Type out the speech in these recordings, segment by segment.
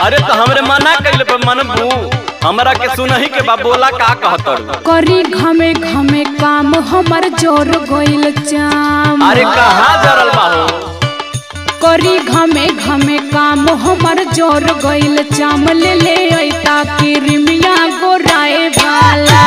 अरे तो हमरे मना कइले पे मनबू हमरा के सुनही के बा बोला का कहत करी घमे घमे काम हमर जोर गइल चाम। अरे कहाँ जरल बा हो करी घमे घमे काम हमर जोर गइल चाम। ले ले ऐता किरमिया गोराए वाला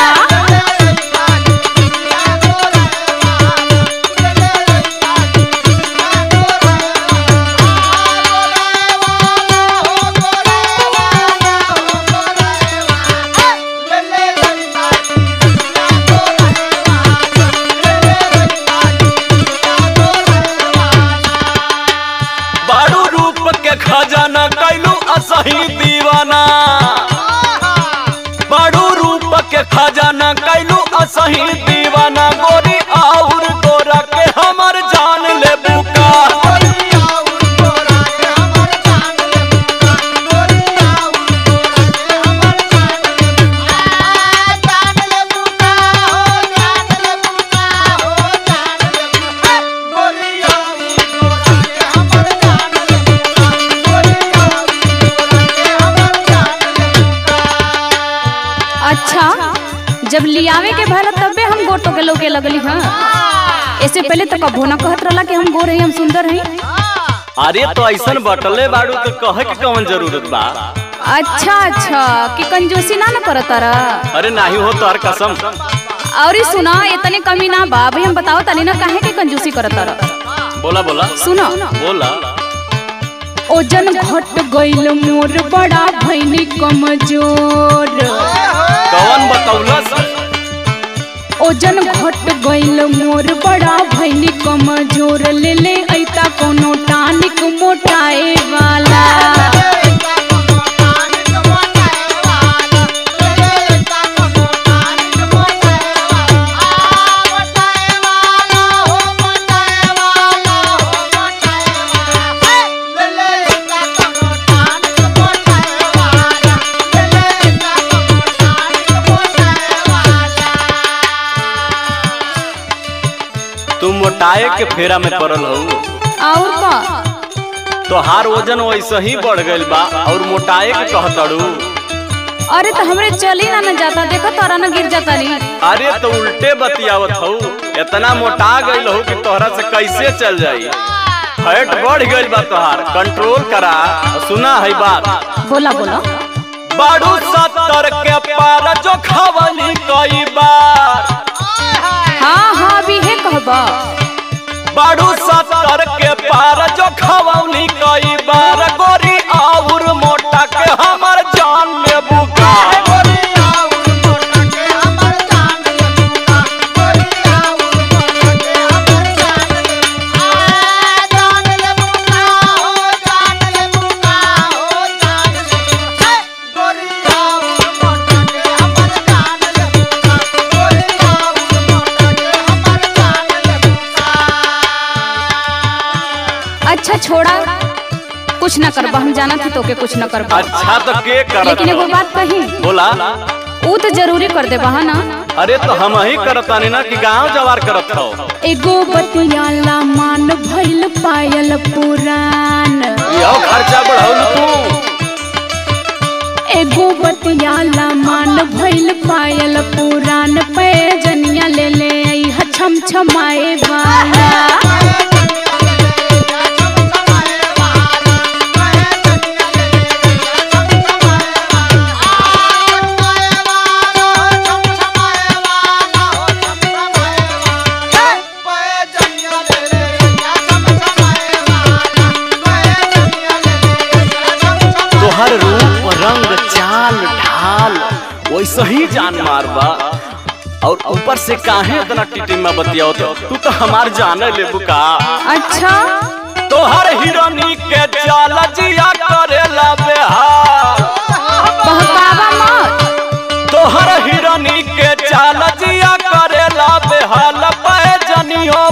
खजाना कैलू असही दीवाना। बड़ू रूप के खजाना कैलू असही दीवाना। गोरी और गोरा के हमर जान ले बुका। जब लियावे के भला तबे हम गोर तो के लोके लगली। हाँ ऐसे पहले तो कबो ना कहत रहला कि हम गोर हई हम सुंदर हई। अरे तो ऐसन बटले बाड़ू तो कहे के कौन जरूरत बा। अच्छा कि कंजूसी ना करत रा। अरे नाही हो तोर कसम। और सुना इतने कमी ना बा भाई हम बताओ तनी ना काहे के कंजूसी करत रा। बोला बोला सुनो बोला। ओजन घट गइल मोर बड़ा भइनी कमजोर। कौन बतौलस? ओजन घट गइल मोर बड़ा भइनी कमजोर। ले ले ऐता कोनो टानिक मोटाए वाला। तुम मोटाए के फेरा में पड़ल हो और का तोहार वजन वैसे ही बढ़ गइल बा और मोटाए के कहतड़ू। अरे तो हमरे चली ना जाता देखो तोरा ना गिर जाता नहीं। अरे तो उल्टे बतियावत हो। इतना मोटा गइल हो कि तोहरा से कैसे चल जाई। फैट बढ़ गइल बा तोहार कंट्रोल करा। सुना है बात बोला बोला। बाड़ू 70 के पार जो खवली कई बार। हाँ भी है कहबा। बाड़ू 70 के पार जो खवली कई बार। गोरी और मोटा के हमर जान ले बुका। अच्छा छोड़ा कुछ न करबा हम जाना थी तो के कुछ न करबा। अच्छा तो के करत? लेकिन एगो बात कही बोला। वो तो जरूरी कर देबा है ना। अरे तो हम ही करतानी ना कि गांव जवार करत हो। एगो बतियाला मान भइल पायल पुरान। यो खर्चा बढ़ाउल तू। एगो बतियाला मान भइल पायल पुरान। पे जनिया ले ले छम छमाए वाला। तोहर रूप रंग चाल ढाल वैसे ही जान मारबा। और ऊपर से काहे इतना टिटिमा बतियाओ तू तो हमार जाने ले बुका। अच्छा तोहर हिरोनी के चाल जिया करेला बेहाल। बहकावा मत। तोहर हिरोनी के चाल जिया करेला बेहाल। पे जनियो